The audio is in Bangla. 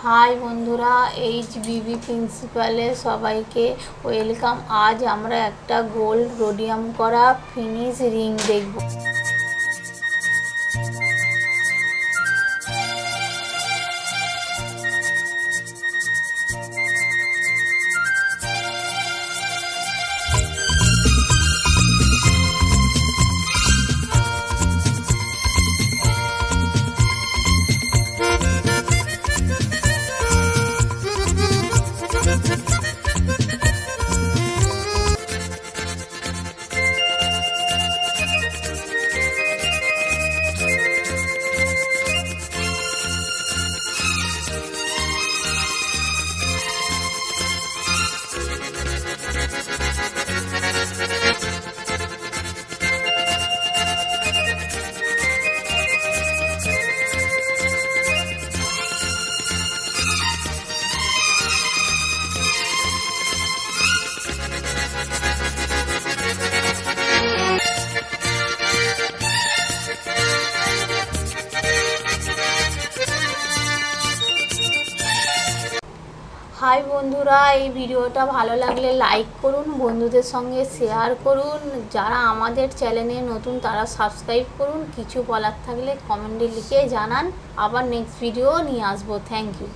হাই বন্ধুরা, এইচবিবি প্রিন্সিপালে সবাইকে ওয়েলকাম। আজ আমরা একটা গোল্ড রোডিয়াম করা ফিনিশ রিং দেখব। হাই বন্ধুরা, এই ভিডিওটা ভালো লাগলে লাইক করুন, বন্ধুদের সঙ্গে শেয়ার করুন। যারা আমাদের চ্যানেলে নতুন তারা সাবস্ক্রাইব করুন। কিছু বলার থাকলে কমেন্টে লিখে জানান। আবার নেক্সট ভিডিও নিয়ে আসবো। Thank you.